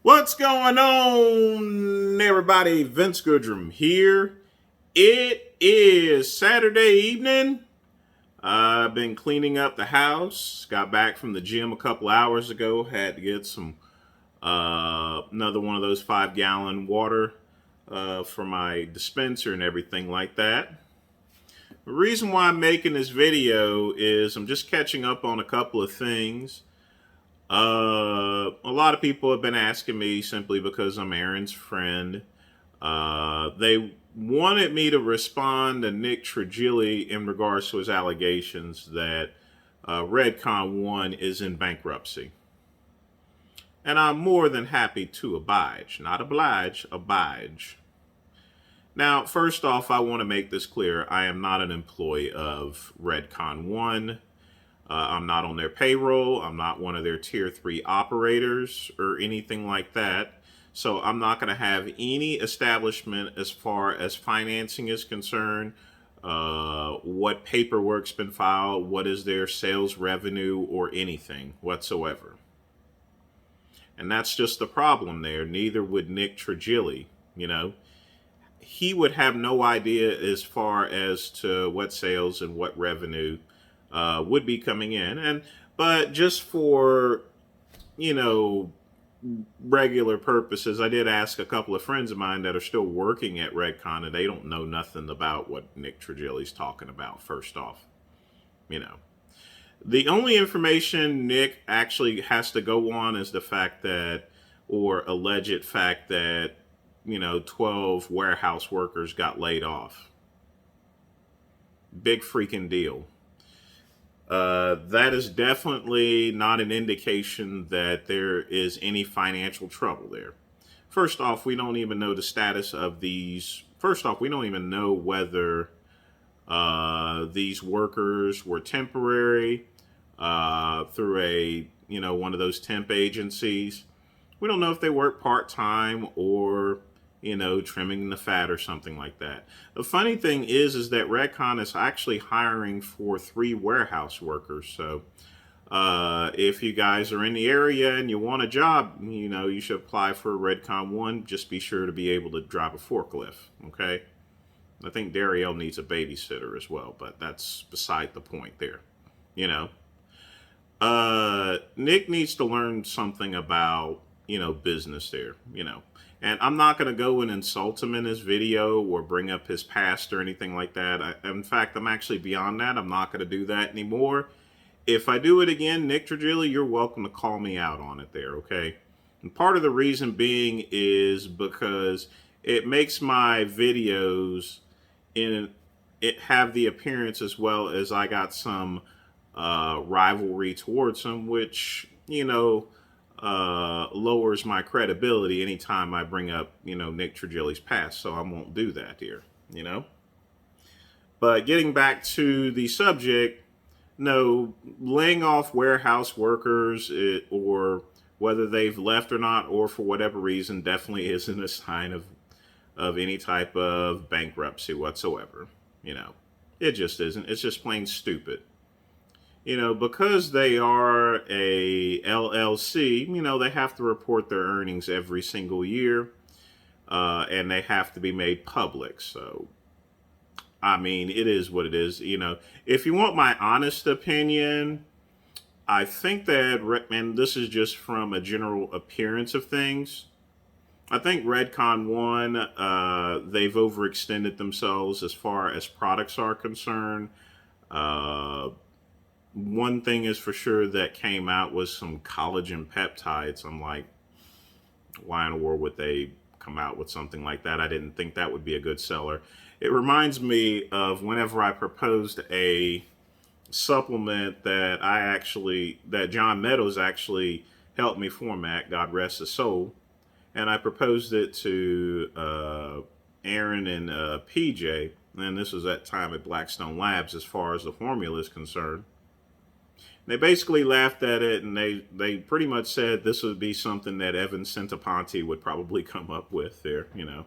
What's going on, everybody? Vince Goodrum here. It is Saturday evening. I've been cleaning up the house. Got back from the gym a couple hours ago. Had to get some another one of those 5-gallon water for my dispenser and everything like that. The reason why I'm making this video is I'm just catching up on a couple of things. A lot of people have been asking me simply because I'm Aaron's friend. They wanted me to respond to Nick Trigili in regards to his allegations that Redcon1 is in bankruptcy. And I'm more than happy to oblige. Not oblige, oblige. Now, first off, I want to make this clear. I am not an employee of Redcon1. I'm not on their payroll. I'm not one of their tier 3 operators or anything like that. So I'm not going to have any establishment as far as financing is concerned, what paperwork's been filed, what is their sales revenue, or anything whatsoever. And that's just the problem there. Neither would Nick Trigili, He would have no idea as far as to what sales and what revenue would be coming in. But just for, regular purposes, I did ask a couple of friends of mine that are still working at Redcon, and they don't know nothing about what Nick Trigili's talking about, first off. The only information Nick actually has to go on is the fact that, or alleged fact that, 12 warehouse workers got laid off. Big freaking deal. That is definitely not an indication that there is any financial trouble there. First off, we don't even know the status of these. First off, we don't even know whether these workers were temporary through a one of those temp agencies. We don't know if they work part-time or trimming the fat or something like that. The funny thing is that Redcon is actually hiring for 3 warehouse workers. So if you guys are in the area and you want a job, you should apply for Redcon1. Just be sure to be able to drive a forklift, okay? I think Daryl needs a babysitter as well, but that's beside the point there, Nick needs to learn something about, business there, And I'm not going to go and insult him in his video or bring up his past or anything like that. In fact, I'm actually beyond that. I'm not going to do that anymore. If I do it again, Nick Trigili, you're welcome to call me out on it there, okay? And part of the reason being is because it makes my videos it have the appearance as well as I got some rivalry towards him, which, lowers my credibility anytime I bring up, Nick Trigili's past. So I won't do that here, But getting back to the subject, no, laying off warehouse workers or whether they've left or not, or for whatever reason, definitely isn't a sign of any type of bankruptcy whatsoever. It just isn't. It's just plain stupid. Because they are a LLC, they have to report their earnings every single year, and they have to be made public. So, it is what it is. If you want my honest opinion, I think that, and this is just from a general appearance of things, I think Redcon1, they've overextended themselves as far as products are concerned. One thing is for sure that came out was some collagen peptides. I'm like, why in the world would they come out with something like that? I didn't think that would be a good seller. It reminds me of whenever I proposed a supplement that John Meadows actually helped me format, God rest his soul. And I proposed it to Aaron and PJ. And this was that time at Blackstone Labs as far as the formula is concerned. They basically laughed at it, and they pretty much said this would be something that Evan Centoponte would probably come up with there, And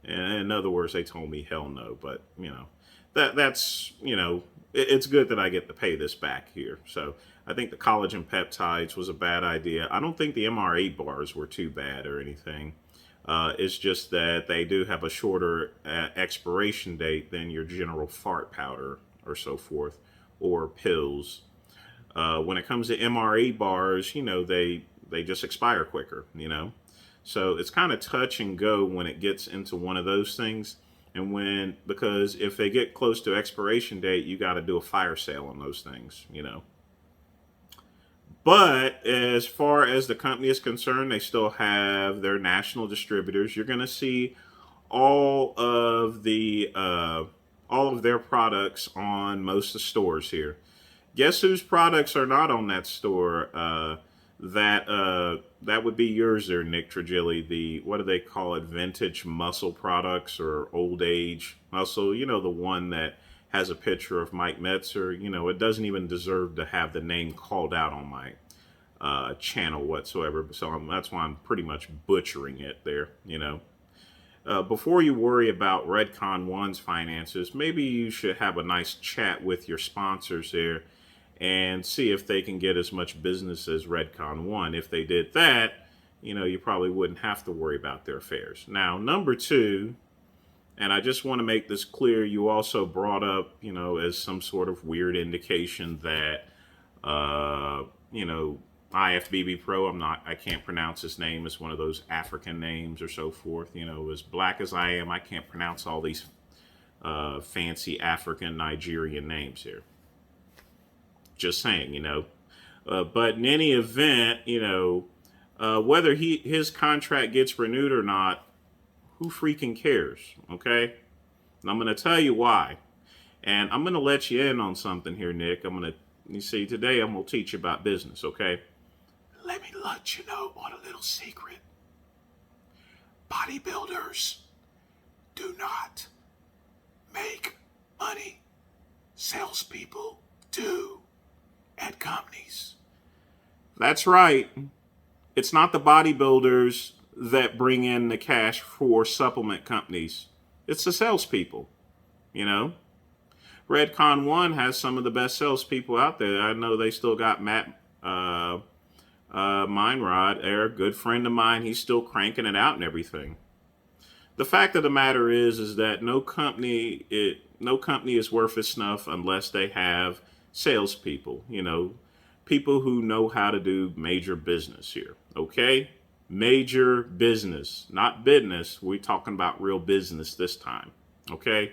in other words, they told me hell no. But, that's it's good that I get to pay this back here. So I think the collagen peptides was a bad idea. I don't think the MRA bars were too bad or anything. It's just that they do have a shorter expiration date than your general fart powder or so forth, or pills. When it comes to MRA bars, they just expire quicker. So it's kind of touch and go when it gets into one of those things. And because if they get close to expiration date, you got to do a fire sale on those things. But as far as the company is concerned, they still have their national distributors. You're going to see all of their products on most of the stores here. Guess whose products are not on that store? That would be yours there, Nick Trigili. The, what do they call it? Vintage muscle products or old age muscle. The one that has a picture of Mike Metzer. It doesn't even deserve to have the name called out on my channel whatsoever. So that's why I'm pretty much butchering it there. Before you worry about Redcon1's finances, maybe you should have a nice chat with your sponsors there and see if they can get as much business as Redcon1. If they did that, you probably wouldn't have to worry about their affairs. Now, number two, and I just want to make this clear, you also brought up, as some sort of weird indication that, IFBB Pro, I can't pronounce his name. It's one of those African names or so forth. As black as I am, I can't pronounce all these fancy African Nigerian names here. Just saying, but in any event, whether his contract gets renewed or not, who freaking cares? Okay. And I'm going to tell you why. And I'm going to let you in on something here, Nick. You see, today I'm going to teach you about business. Okay. Let me let you know on a little secret. Bodybuilders do not make money. Salespeople do. At companies. That's right. It's not the bodybuilders that bring in the cash for supplement companies. It's the salespeople. Redcon1 has some of the best salespeople out there. I know they still got Matt Meinrod there, a good friend of mine. He's still cranking it out and everything. The fact of the matter is that no company is worth its snuff unless they have salespeople, people who know how to do major business here. Okay? Major business, not business. We're talking about real business this time. Okay?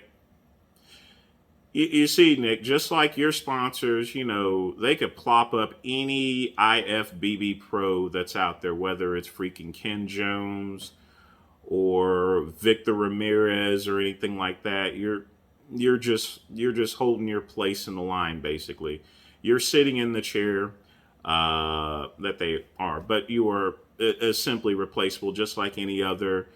You see, Nick, just like your sponsors, they could plop up any IFBB Pro that's out there, whether it's freaking Ken Jones or Victor Ramirez or anything like that. You're just holding your place in the line, basically. You're sitting in the chair that they are, but you are simply replaceable, just like any other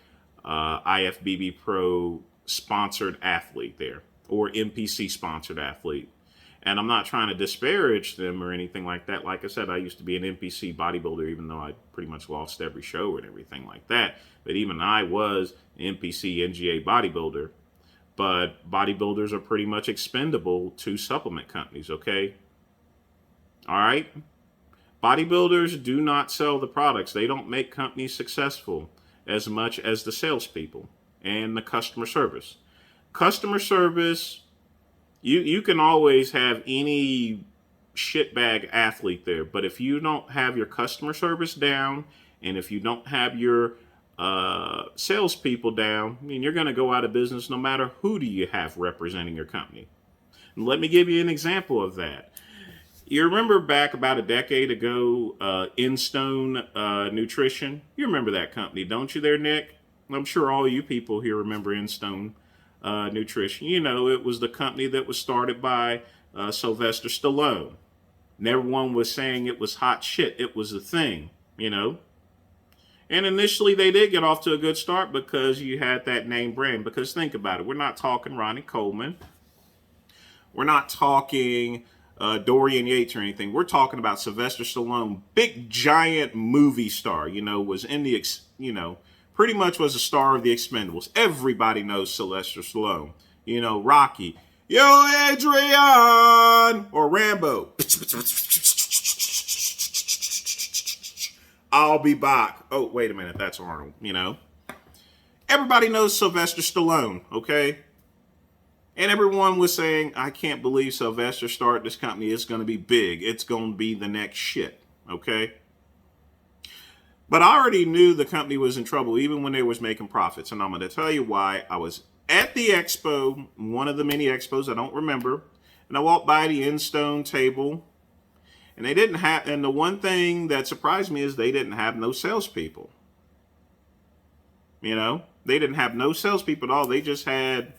IFBB Pro sponsored athlete there, or NPC sponsored athlete. And I'm not trying to disparage them or anything like that. Like I said, I used to be an NPC bodybuilder, even though I pretty much lost every show and everything like that. But even I was an NPC NGA bodybuilder. But bodybuilders are pretty much expendable to supplement companies, okay? All right? Bodybuilders do not sell the products. They don't make companies successful as much as the salespeople and the customer service. Customer service, you can always have any shitbag athlete there, but if you don't have your customer service down, and if you don't have your salespeople down, you're going to go out of business no matter who do you have representing your company. And let me give you an example of that. You remember back about a decade ago, InStone Nutrition? You remember that company, don't you there, Nick? I'm sure all you people here remember InStone Nutrition. It was the company that was started by Sylvester Stallone. And everyone was saying it was hot shit. It was a thing, And initially they did get off to a good start because you had that name brand. Because think about it. We're not talking Ronnie Coleman. We're not talking Dorian Yates or anything. We're talking about Sylvester Stallone, big giant movie star, was in the, pretty much was a star of the Expendables. Everybody knows Sylvester Stallone. Rocky. Yo, Adrian! Or Rambo. I'll be back. Oh, wait a minute. That's Arnold, Everybody knows Sylvester Stallone, okay? And everyone was saying, I can't believe Sylvester started this company. It's going to be big. It's going to be the next shit, okay? But I already knew the company was in trouble even when they was making profits. And I'm going to tell you why. I was at the expo, one of the many expos, I don't remember. And I walked by the in-stone table. And they didn't have, and the one thing that surprised me is they didn't have no salespeople. They didn't have no salespeople at all. They just had,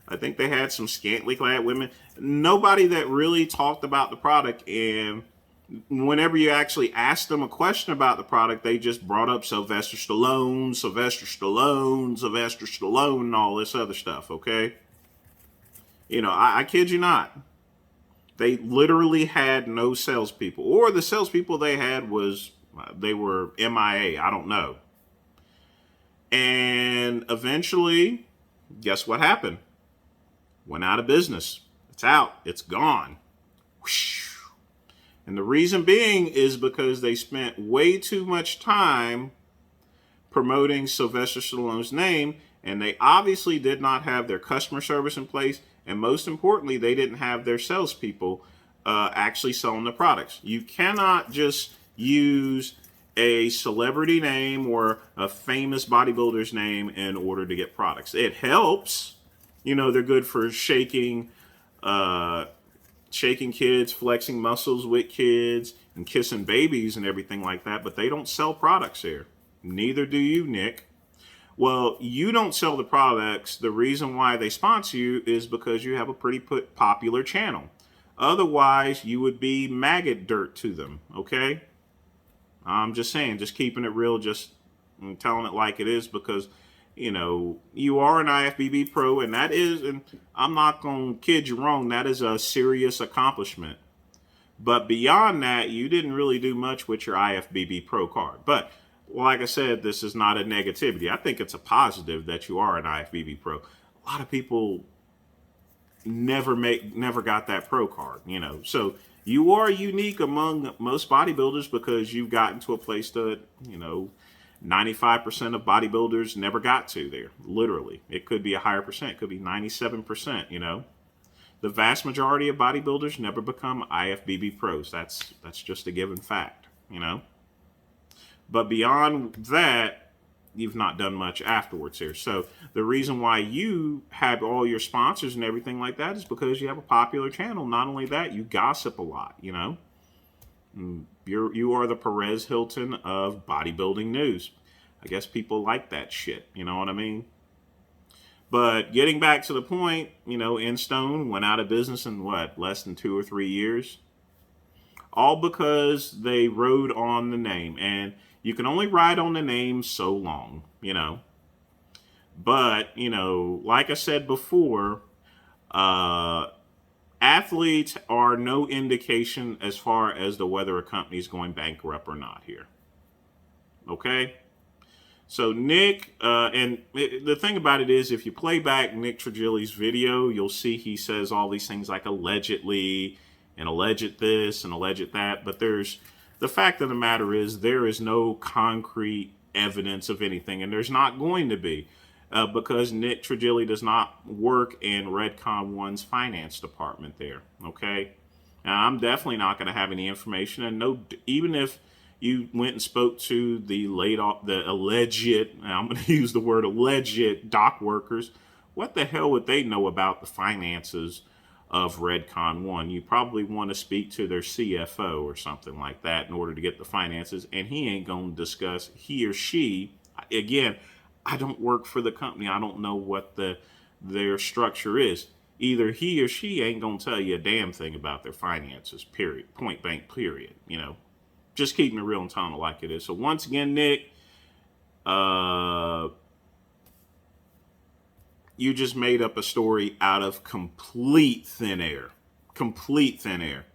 I think they had some scantily clad women. Nobody that really talked about the product. And whenever you actually asked them a question about the product, they just brought up Sylvester Stallone, and all this other stuff, okay? I kid you not. They literally had no salespeople. Or the salespeople they had they were MIA. I don't know. And eventually, guess what happened? Went out of business. It's out. It's gone. And the reason being is because they spent way too much time promoting Sylvester Stallone's name, and they obviously did not have their customer service in place, and most importantly, they didn't have their salespeople actually selling the products. You cannot just use a celebrity name or a famous bodybuilder's name in order to get products. It helps. They're good for shaking kids, flexing muscles with kids, and kissing babies and everything like that, but they don't sell products here. Neither do you, Nick. Well, you don't sell the products. The reason why they sponsor you is because you have a pretty popular channel. Otherwise, you would be maggot dirt to them, okay? I'm just saying, just keeping it real, just telling it like it is, because, you are an IFBB pro, and that is, and I'm not going to kid you wrong, that is a serious accomplishment. But beyond that, you didn't really do much with your IFBB pro card. But like I said, this is not a negativity. I think it's a positive that you are an IFBB pro. A lot of people never got that pro card, So you are unique among most bodybuilders because you've gotten to a place that, 95% of bodybuilders never got to there. Literally. It could be a higher percent. It could be 97%, The vast majority of bodybuilders never become IFBB pros. That's just a given fact, But beyond that, you've not done much afterwards here. So the reason why you have all your sponsors and everything like that is because you have a popular channel. Not only that, you gossip a lot, You are the Perez Hilton of bodybuilding news. I guess people like that shit, you know what I mean? But getting back to the point, InStone went out of business in less than 2 or 3 years? All because they rode on the name. And you can only ride on the name so long, But, like I said before, athletes are no indication as far as to whether a company is going bankrupt or not here. Okay? So Nick, the thing about it is, if you play back Nick Trigili's video, you'll see he says all these things like allegedly and alleged this and alleged that. But the fact of the matter is there is no concrete evidence of anything, and there's not going to be. Because Nick Trigili does not work in Redcon1's finance department there, okay? Now, I'm definitely not going to have any information, and even if you went and spoke to the alleged, I'm going to use the word alleged dock workers, what the hell would they know about the finances of Redcon1? You probably want to speak to their CFO or something like that in order to get the finances, and he ain't going to discuss, he or she, again, I don't work for the company. I don't know what their structure is. Either he or she ain't going to tell you a damn thing about their finances, period. Point blank, period. Just keeping it real and telling it like it is. So once again, Nick, you just made up a story out of complete thin air. Complete thin air.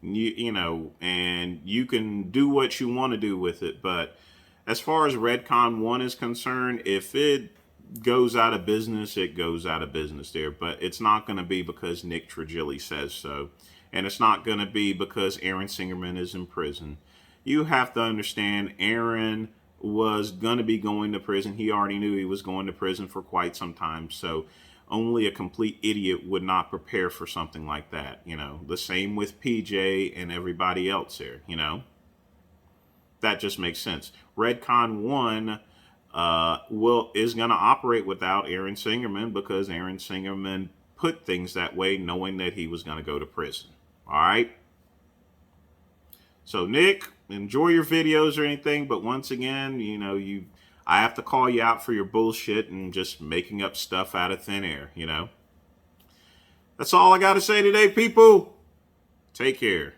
And you can do what you want to do with it, but as far as Redcon1 is concerned, if it goes out of business, it goes out of business there. But it's not going to be because Nick Trigili says so. And it's not going to be because Aaron Singerman is in prison. You have to understand Aaron was going to be going to prison. He already knew he was going to prison for quite some time. So only a complete idiot would not prepare for something like that. You know, the same with PJ and everybody else there, you know. That just makes sense. Redcon1 is going to operate without Aaron Singerman because Aaron Singerman put things that way knowing that he was going to go to prison. All right. So Nick, enjoy your videos or anything, but once again, you know, I have to call you out for your bullshit and just making up stuff out of thin air, you know. That's all I got to say today, people. Take care.